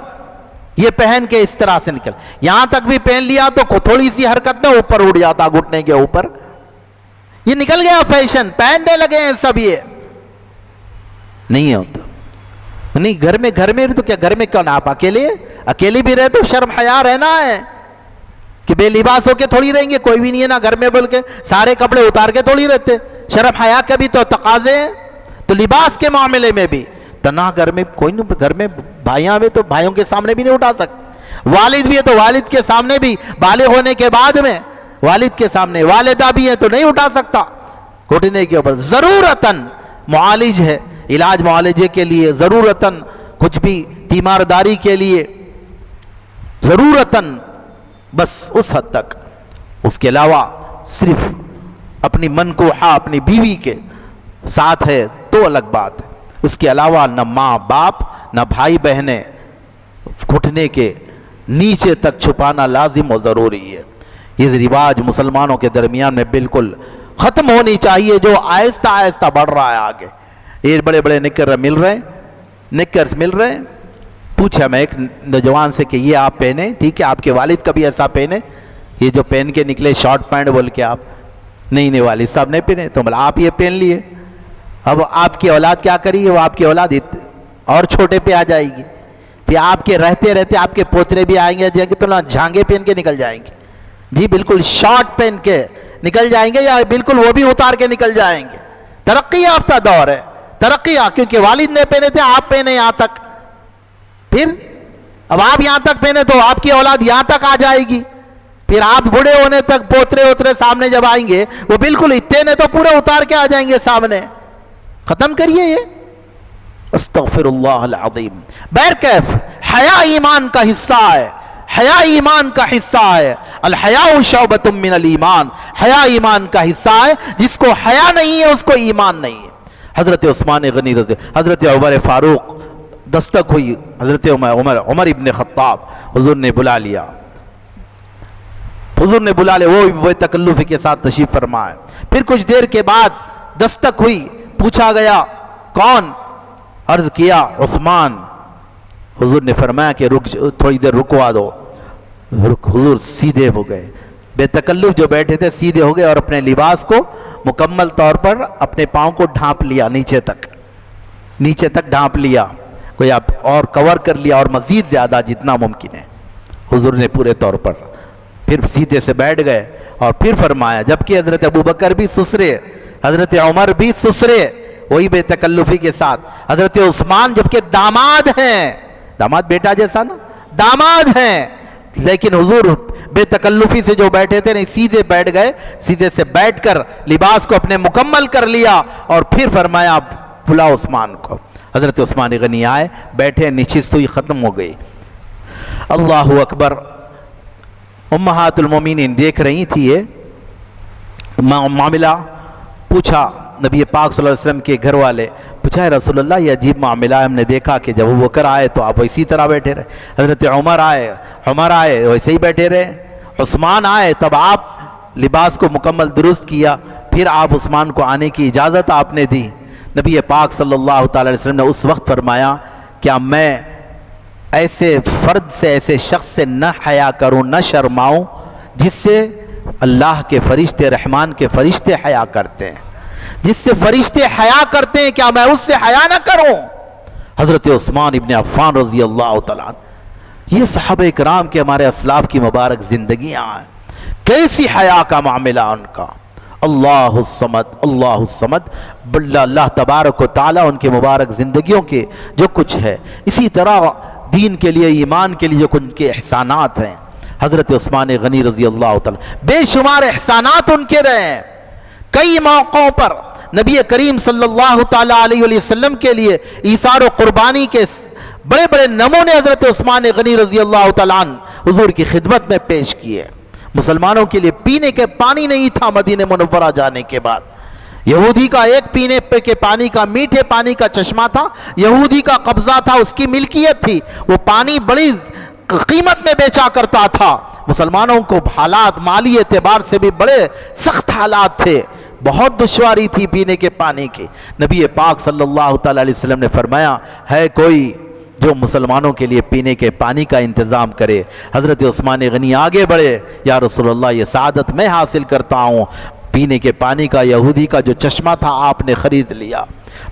یہ پہن کے اس طرح سے نکل، یہاں تک بھی پہن لیا تو تھوڑی سی حرکت میں اوپر اڑ جاتا گھٹنے کے اوپر، یہ نکل گیا فیشن، پہننے لگے ہیں سب، یہ نہیں ہوتا۔ نہیں گھر میں تو کیا، گھر میں کون، آپ اکیلے بھی رہے تو شرم حیا رہنا ہے کہ بے لباس ہو کے تھوڑی رہیں گے، کوئی بھی نہیں ہے نا گھر میں، بول کے سارے کپڑے اتار کے تھوڑی رہتے، شرم حیا کے بھی تو تقاضے ہیں۔ تو لباس کے معاملے میں بھی تنہا گھر میں کوئی نہیں، گھر میں بھائیاں بھی تو بھائیوں کے سامنے بھی نہیں اٹھا سکتے، والد بھی ہے تو والد کے سامنے بھی، بالغ ہونے کے بعد میں والد کے سامنے، والدہ بھی ہے تو نہیں اٹھا سکتا گھٹنے کے اوپر، ضرورتاً معالج ہے، علاج معالجے کے لیے، ضرورتاً کچھ بھی تیمارداری کے لیے، ضرورتاً بس اس حد تک، اس کے علاوہ صرف اپنی منکوحہ اپنی بیوی کے ساتھ ہے تو الگ بات ہے، اس کے علاوہ نہ ماں باپ نہ بھائی بہنیں، گھٹنے کے نیچے تک چھپانا لازم و ضروری ہے۔ یہ رواج مسلمانوں کے درمیان میں بالکل ختم ہونی چاہیے، جو آہستہ آہستہ بڑھ رہا ہے آگے۔ یہ بڑے بڑے نکرز مل رہے ہیں، پوچھا میں ایک نوجوان سے کہ یہ آپ پہنے، ٹھیک ہے آپ کے والد کبھی ایسا پہنے، یہ جو پہن کے نکلے شارٹ پینٹ بول کے، آپ نہیں والد صاحب نہیں پہنے، تو آپ یہ پہن لیے، اب آپ کی اولاد کیا کری، وہ آپ کی اولاد اور چھوٹے پہ آ جائے گی، پھر آپ کے رہتے رہتے آپ کے پوترے بھی آئیں گے تو نہ جھانگے پہن کے نکل جائیں گے، جی بالکل شارٹ پہن کے نکل جائیں گے، یا بالکل وہ بھی اتار کے نکل جائیں گے۔ ترقی یافتہ دور ہے، ترقی کیونکہ والد نے پہنے تھے آپ پہنے یہاں تک، پھر اب آپ یہاں تک پہنے تو آپ کی اولاد یہاں تک آ جائے گی، پھر آپ بڑے ہونے تک پوترے سامنے جب آئیں گے وہ بالکل اتنے نے تو پورے اتار کے آ جائیں گے سامنے۔ ختم کریے یہ، استغفر اللہ العظیم۔ بہرکیف حیا ایمان کا حصہ ہے، حیا ایمان کا حصہ ہے، الحیاء شعبۃ من الایمان، حیا ایمان کا حصہ ہے، جس کو حیا نہیں ہے اس کو ایمان نہیں ہے۔ حضرت عثمان غنی رضی، حضرت عمر فاروق دستک ہوئی، حضرت عمر ابن خطاب، حضور نے بلا لیا، وہ بے تکلفی کے ساتھ تشریف فرمائے۔ پھر کچھ دیر کے بعد دستک ہوئی، پوچھا گیا کون، عرض کیا عثمان، حضور نے فرمایا کہ تھوڑی دیر رکوا دو، حضور سیدھے ہو گئے، بے تکلف جو بیٹھے تھے سیدھے ہو گئے اور اپنے لباس کو مکمل طور پر اپنے پاؤں کو ڈھانپ لیا، نیچے تک ڈھانپ لیا، کوئی آپ اور کور کر لیا، اور مزید زیادہ جتنا ممکن ہے حضور نے پورے طور پر، پھر سیدھے سے بیٹھ گئے اور پھر فرمایا، جبکہ حضرت ابوبکر بھی سسرے، حضرت عمر بھی سسرے، وہی بے تکلفی کے ساتھ، حضرت عثمان جبکہ داماد ہیں، داماد بیٹا جیسا نا، داماد ہیں، لیکن حضور بے تکلفی سے جو بیٹھے تھے نہیں، سیدھے بیٹھ گئے، سیدھے سے بیٹھ کر لباس کو اپنے مکمل کر لیا اور پھر فرمایا بلا عثمان کو۔ حضرت عثمان غنی آئے، بیٹھے، نشست ہوئی، ختم ہو گئی۔ اللہ اکبر۔ امہات المومنین دیکھ رہی تھی یہ معاملہ، پوچھا نبی پاک صلی اللہ علیہ وسلم کے گھر والے، پوچھا ہے رسول اللہ یہ عجیب معاملہ ہے، ہم نے دیکھا کہ جب ابو بکر آئے تو آپ اسی طرح بیٹھے رہے، حضرت عمر آئے ویسے ہی بیٹھے رہے، عثمان آئے تب آپ لباس کو مکمل درست کیا، پھر آپ عثمان کو آنے کی اجازت آپ نے دی۔ نبی پاک صلی اللہ تعالی علیہ وسلم نے اس وقت فرمایا، کیا میں ایسے فرد سے، ایسے شخص سے نہ حیا کروں، نہ شرماؤں جس سے اللہ کے فرشتے، رحمان کے فرشتے حیا کرتے ہیں، جس سے فرشتے حیا کرتے ہیں، کیا میں اس سے حیا نہ کروں؟ حضرت عثمان ابن عفان رضی اللہ تعالیٰ عنہ، یہ صحابہ اکرام کے ہمارے اسلاف کی مبارک زندگیاں ہیں، کیسی حیا کا معاملہ ان کا۔ اللہ الصمد، اللہ تبارک و تعالیٰ ان کے مبارک زندگیوں کے جو کچھ ہے، اسی طرح دین کے لیے، ایمان کے لیے جو ان کے احسانات ہیں، حضرت عثمان غنی رضی اللہ تعالیٰ، بے شمار احسانات ان کے رہے ہیں۔ کئی موقعوں پر نبی کریم صلی اللہ تعالیٰ علیہ وسلم کے لیے ایثار و قربانی کے بڑے بڑے نمونے حضرت عثمان غنی رضی اللہ تعالیٰ عنہ حضور کی خدمت میں پیش کیے۔ مسلمانوں کے لیے پینے کے پانی نہیں تھا مدینہ منورہ جانے کے بعد، یہودی کا ایک پینے کے پانی کا، میٹھے پانی کا چشمہ تھا، یہودی کا قبضہ تھا، اس کی ملکیت تھی، وہ پانی بڑی قیمت میں بیچا کرتا تھا۔ مسلمانوں کو حالات مالی اعتبار سے بھی بڑے سخت حالات تھے، بہت دشواری تھی پینے کے پانی کی۔ نبی پاک صلی اللہ تعالیٰ علیہ وسلم نے فرمایا، ہے کوئی جو مسلمانوں کے لیے پینے کے پانی کا انتظام کرے۔ حضرت عثمان غنی آگے بڑھے، یا رسول اللہ یہ سعادت میں حاصل کرتا ہوں۔ پینے کے پانی کا یہودی کا جو چشمہ تھا آپ نے خرید لیا،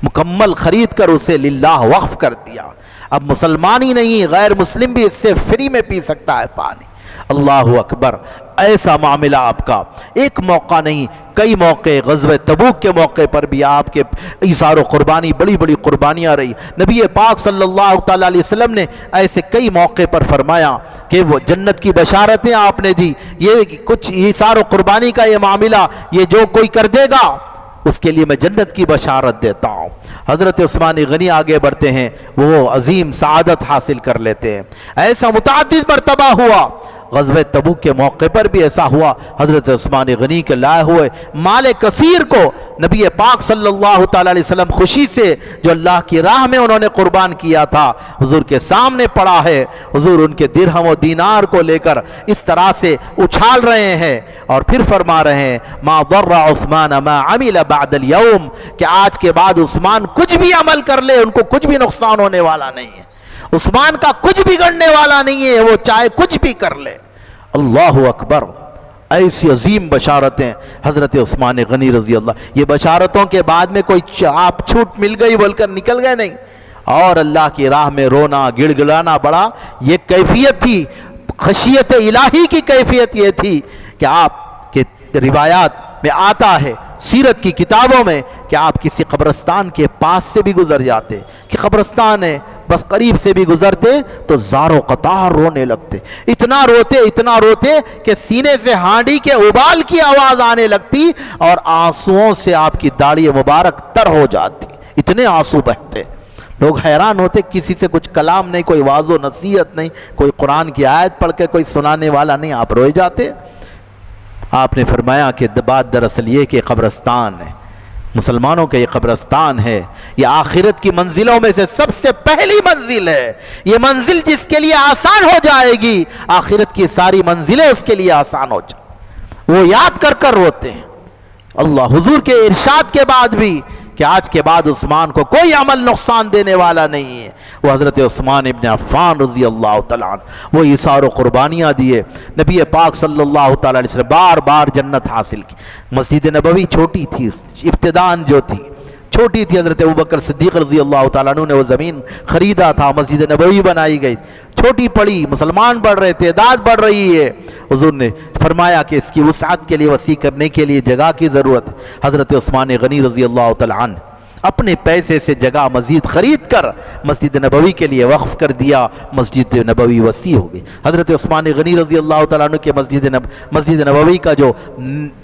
مکمل خرید کر اسے للہ وقف کر دیا۔ اب مسلمان ہی نہیں، غیر مسلم بھی اس سے فری میں پی سکتا ہے پانی۔ اللہ اکبر، ایسا معاملہ آپ کا ایک موقع نہیں، کئی موقع، غزوہ تبوک کے موقع پر بھی آپ کے ایثار و قربانی، بڑی بڑی قربانیاں رہی۔ نبی پاک صلی اللہ تعالیٰ علیہ وسلم نے ایسے کئی موقع پر فرمایا کہ وہ جنت کی بشارتیں آپ نے دی۔ یہ کچھ ایثار و قربانی کا یہ معاملہ، یہ جو کوئی کر دے گا اس کے لیے میں جنت کی بشارت دیتا ہوں۔ حضرت عثمان غنی آگے بڑھتے ہیں، وہ عظیم سعادت حاصل کر لیتے ہیں۔ ایسا متعدد مرتبہ ہوا، غزوہ تبوک کے موقع پر بھی ایسا ہوا۔ حضرت عثمان غنی کے لائے ہوئے مال کثیر کو نبی پاک صلی اللہ تعالیٰ علیہ وسلم خوشی سے، جو اللہ کی راہ میں انہوں نے قربان کیا تھا، حضور کے سامنے پڑا ہے۔ حضور ان کے درہم و دینار کو لے کر اس طرح سے اچھال رہے ہیں اور پھر فرما رہے ہیں ما ضر عثمان ما عمل بعد اليوم، کہ آج کے بعد عثمان کچھ بھی عمل کر لے ان کو کچھ بھی نقصان ہونے والا نہیں ہے، عثمان کا کچھ بگڑنے والا نہیں ہے، وہ چاہے کچھ بھی کر لے۔ اللہ اکبر، ایسی عظیم بشارتیں حضرت عثمان غنی رضی اللہ، یہ بشارتوں کے بعد میں کوئی آپ چھوٹ مل گئی بول کر نکل گئے نہیں، اور اللہ کی راہ میں رونا گڑ گڑانا بڑا، یہ کیفیت تھی، خشیت الہی کی کیفیت یہ تھی کہ آپ کے روایات میں آتا ہے، سیرت کی کتابوں میں، کہ آپ کسی قبرستان کے پاس سے بھی گزر جاتے، کہ قبرستان ہے بس قریب سے بھی گزرتے تو زار و قطار رونے لگتے، اتنا روتے کہ سینے سے ہانڈی کے ابال کی آواز آنے لگتی اور آنسوؤں سے آپ کی داڑھی مبارک تر ہو جاتی، اتنے آنسو بہتے۔ لوگ حیران ہوتے، کسی سے کچھ کلام نہیں، کوئی واعظ و نصیحت نہیں، کوئی قرآن کی آیت پڑھ کے کوئی سنانے والا نہیں، آپ روئے جاتے۔ آپ نے فرمایا کہ بات دراصل یہ کہ قبرستان ہے، مسلمانوں کا یہ قبرستان ہے، یہ آخرت کی منزلوں میں سے سب سے پہلی منزل ہے، یہ منزل جس کے لیے آسان ہو جائے گی، آخرت کی ساری منزلیں اس کے لیے آسان ہو جائیں۔ وہ یاد کر کر روتے ہیں۔ اللہ، حضور کے ارشاد کے بعد بھی کہ آج کے بعد عثمان کو کوئی عمل نقصان دینے والا نہیں ہے، وہ حضرت عثمان ابن عفان رضی اللہ تعالیٰ عنہ وہ ایثار و قربانیاں دیے۔ نبی پاک صلی اللہ تعالیٰ علیہ وسلم بار بار جنت حاصل کی۔ مسجد نبوی چھوٹی تھی، ابتداءً جو تھی چھوٹی تھی، حضرت ابوبکر صدیق رضی اللہ تعالیٰ عنہ نے وہ زمین خریدا تھا، مسجد نبوی بنائی گئی، چھوٹی پڑی، مسلمان بڑھ رہے، تعداد بڑھ رہی ہے۔ حضور نے فرمایا کہ اس کی وسعت کے لیے، وسیع کرنے کے لیے جگہ کی ضرورت ہے۔ حضرت عثمان غنی رضی اللہ تعالیٰ عنہ اپنے پیسے سے جگہ مزید خرید کر مسجد نبوی کے لیے وقف کر دیا، مسجد نبوی وسیع ہو گئی۔ حضرت عثمان غنی رضی اللہ تعالیٰ عنہ کے مسجد نبوی کا جو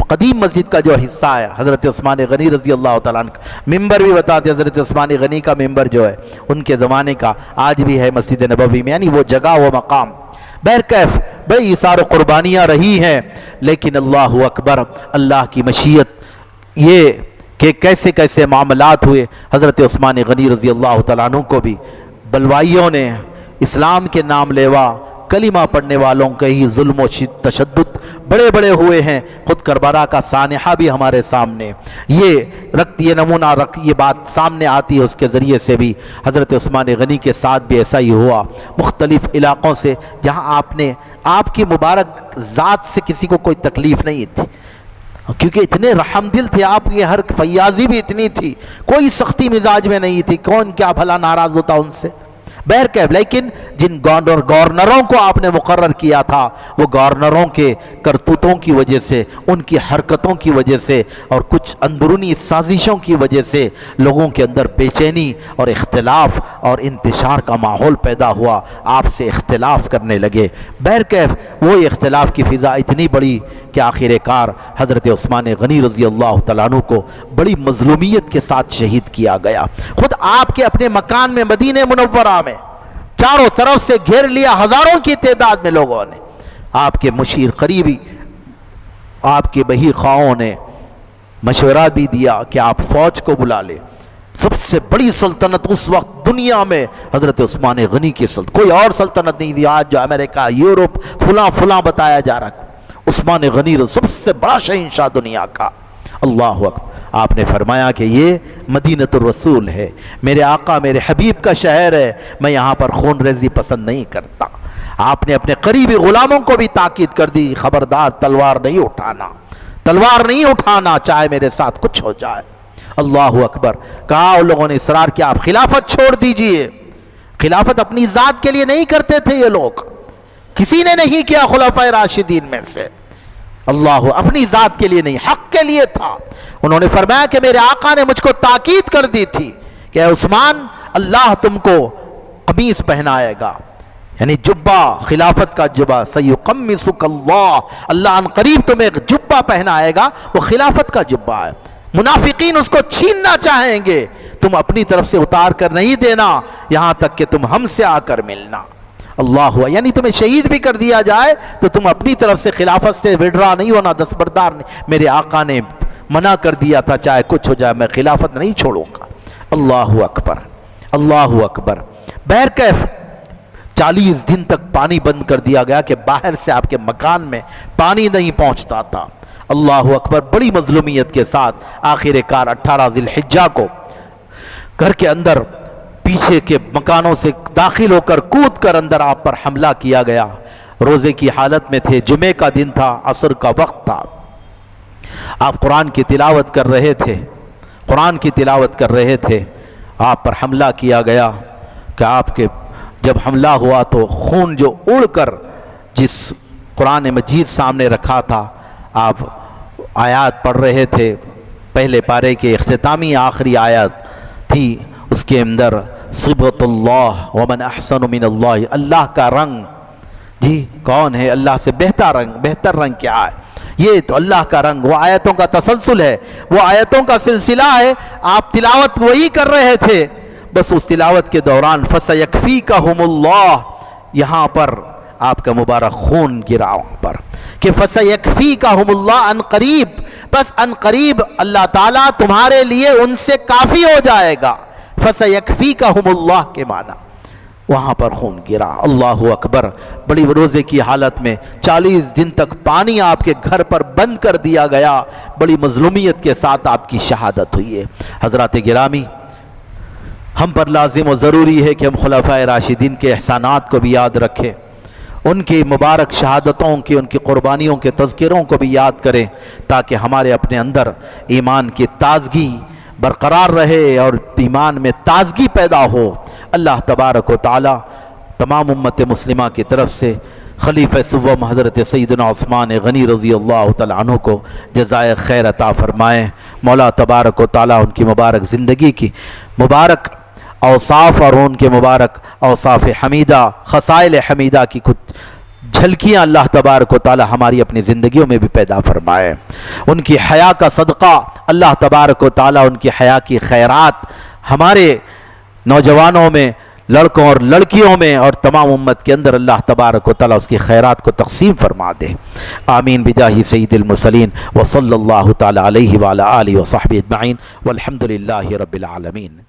قدیم مسجد کا جو حصہ ہے، حضرت عثمان غنی رضی اللہ تعالیٰ عنہ کا ممبر بھی بتاتے، حضرت عثمان غنی کا ممبر جو ہے ان کے زمانے کا آج بھی ہے مسجد نبوی میں، یعنی وہ جگہ، وہ مقام۔ بہرکیف بڑی ایثار و قربانیاں رہی ہیں، لیکن اللہ اکبر، اللہ کی مشیت یہ کہ کیسے کیسے معاملات ہوئے۔ حضرت عثمان غنی رضی اللہ تعالیٰ عنہ کو بھی بلوائیوں نے اسلام کے نام لیوا کلمہ پڑھنے والوں کے ہی ظلم و تشدد بڑے بڑے ہوئے ہیں۔ خود کربلا کا سانحہ بھی ہمارے سامنے یہ نمونہ یہ بات سامنے آتی ہے، اس کے ذریعے سے بھی حضرت عثمان غنی کے ساتھ بھی ایسا ہی ہوا۔ مختلف علاقوں سے جہاں آپ کی مبارک ذات سے کسی کو کوئی تکلیف نہیں تھی، کیونکہ اتنے رحم دل تھے آپ کی، ہر فیاضی بھی اتنی تھی، کوئی سختی مزاج میں نہیں تھی، کون کیا بھلا ناراض ہوتا ان سے۔ بہرکیف لیکن جن گورنروں کو آپ نے مقرر کیا تھا، وہ گورنروں کے کرتوتوں کی وجہ سے، ان کی حرکتوں کی وجہ سے اور کچھ اندرونی سازشوں کی وجہ سے لوگوں کے اندر بے چینی اور اختلاف اور انتشار کا ماحول پیدا ہوا، آپ سے اختلاف کرنے لگے۔ بہرکیف وہ اختلاف کی فضا اتنی بڑی کہ آخر کار حضرت عثمان غنی رضی اللہ تعالیٰ عنہ کو بڑی مظلومیت کے ساتھ شہید کیا گیا۔ خود آپ کے اپنے مکان میں مدینہ منورہ میں چاروں طرف سے گھیر لیا، ہزاروں کی تعداد میں لوگوں نے، آپ کے مشیر قریبی، آپ کے بہی خواہوں نے مشورہ بھی دیا کہ آپ فوج کو بلا لیں۔ سب سے بڑی سلطنت اس وقت دنیا میں حضرت عثمان غنی کی سلطنت، کوئی اور سلطنت نہیں تھی۔ آج جو امریکہ، یورپ، فلاں بتایا جا رہا ہے، عثمان غنی سب سے بڑا شہنشاہ دنیا کا۔ اللہ اکبر، آپ نے فرمایا کہ یہ مدینۃ الرسول ہے، میرے آقا میرے حبیب کا شہر ہے، میں یہاں پر خون ریزی پسند نہیں کرتا۔ آپ نے اپنے قریبی غلاموں کو بھی تاکید کر دی، خبردار تلوار نہیں اٹھانا، تلوار نہیں اٹھانا چاہے میرے ساتھ کچھ ہو جائے۔ اللہ اکبر۔ کہا ان لوگوں نے اصرار کیا آپ خلافت چھوڑ دیجئے۔ خلافت اپنی ذات کے لیے نہیں کرتے تھے یہ لوگ، کسی نے نہیں کیا خلفائے راشدین میں سے، اللہ اپنی ذات کے لیے نہیں، حق کے لیے تھا۔ انہوں نے فرمایا کہ میرے آقا نے مجھ کو تاکید کر دی تھی کہ اے عثمان اللہ تم کو قمیص پہنائے گا، یعنی جبہ، خلافت کا جبہ، سیقمصک اللہ، اللہ ان قریب تمہیں جبہ پہنائے گا، وہ خلافت کا جبہ ہے۔ منافقین اس کو چھیننا چاہیں گے، تم اپنی طرف سے اتار کر نہیں دینا یہاں تک کہ تم ہم سے آ کر ملنا۔ اللہ یعنی تمہیں شہید بھی کر دیا جائے تو تم اپنی طرف سے خلافت سے وڈرا نہیں ہونا، دستبردار نہیں۔ میرے آقا نے منع کر دیا تھا چاہے کچھ ہو جائے میں خلافت نہیں چھوڑوں گا۔ اللہ اکبر، اللہ اکبر۔ بہرکیف 40 دن تک پانی بند کر دیا گیا کہ باہر سے آپ کے مکان میں پانی نہیں پہنچتا تھا۔ اللہ اکبر۔ بڑی مظلومیت کے ساتھ آخر کار 18 ذی الحجہ کو گھر کے اندر پیچھے کے مکانوں سے داخل ہو کر کود کر اندر آپ پر حملہ کیا گیا۔ روزے کی حالت میں تھے، جمعے کا دن تھا، عصر کا وقت تھا، آپ قرآن کی تلاوت کر رہے تھے، قرآن کی تلاوت کر رہے تھے، آپ پر حملہ کیا گیا کہ آپ کے جب حملہ ہوا تو خون جو اڑ کر جس قرآن مجید سامنے رکھا تھا، آپ آیات پڑھ رہے تھے، پہلے پارے کے اختتامی آخری آیت تھی، اس کے اندر صبغۃ اللہ ومن احسن من اللہ، اللہ کا رنگ، جی کون ہے اللہ سے بہتر رنگ کیا ہے؟ یہ تو اللہ کا رنگ، وہ آیتوں کا تسلسل ہے، وہ آیتوں کا سلسلہ ہے، آپ تلاوت وہی کر رہے تھے، بس اس تلاوت کے دوران فَسَيَكْفِيكَهُمُ اللَّهُ، یہاں پر آپ کا مبارک خون گرا وہاں پر کہ فَسَيَكْفِيكَهُمُ اللَّهُ ان قریب، بس ان قریب اللہ تعالیٰ تمہارے لیے ان سے کافی ہو جائے گا۔ فَسَيَكْفِيكَهُمُ اللَّهُ کے معنی وہاں پر خون گرا۔ اللہ اکبر۔ بڑی روزے کی حالت میں 40 دن تک پانی آپ کے گھر پر بند کر دیا گیا، بڑی مظلومیت کے ساتھ آپ کی شہادت ہوئی ہے۔ حضرات گرامی، ہم پر لازم و ضروری ہے کہ ہم خلفائے راشدین کے احسانات کو بھی یاد رکھیں، ان کی مبارک شہادتوں کی، ان کی قربانیوں کے تذکروں کو بھی یاد کریں، تاکہ ہمارے اپنے اندر ایمان کی تازگی برقرار رہے اور ایمان میں تازگی پیدا ہو۔ اللہ تبارک و تعالی تمام امت مسلمہ کی طرف سے خلیفہ سوم حضرت سیدنا عثمان غنی رضی اللہ تعالیٰ عنہ کو جزائے خیر عطا فرمائیں۔ مولا تبارک و تعالی ان کی مبارک زندگی کی مبارک اوصاف اور ان کے مبارک اوصاف حمیدہ، خصائل حمیدہ کی کچھ جھلکیاں اللہ تبارک و تعالی ہماری اپنی زندگیوں میں بھی پیدا فرمائے۔ ان کی حیا کا صدقہ اللہ تبارک و تعالی ان کی حیا کی خیرات ہمارے نوجوانوں میں، لڑکوں اور لڑکیوں میں اور تمام امت کے اندر اللہ تبارک و تعالی اس کی خیرات کو تقسیم فرما دے۔ آمین بجاہ سید المرسلین وصلی اللہ تعالی علیہ وعلی آلہ وصحبہ اجمعین والحمد للہ رب العالمین۔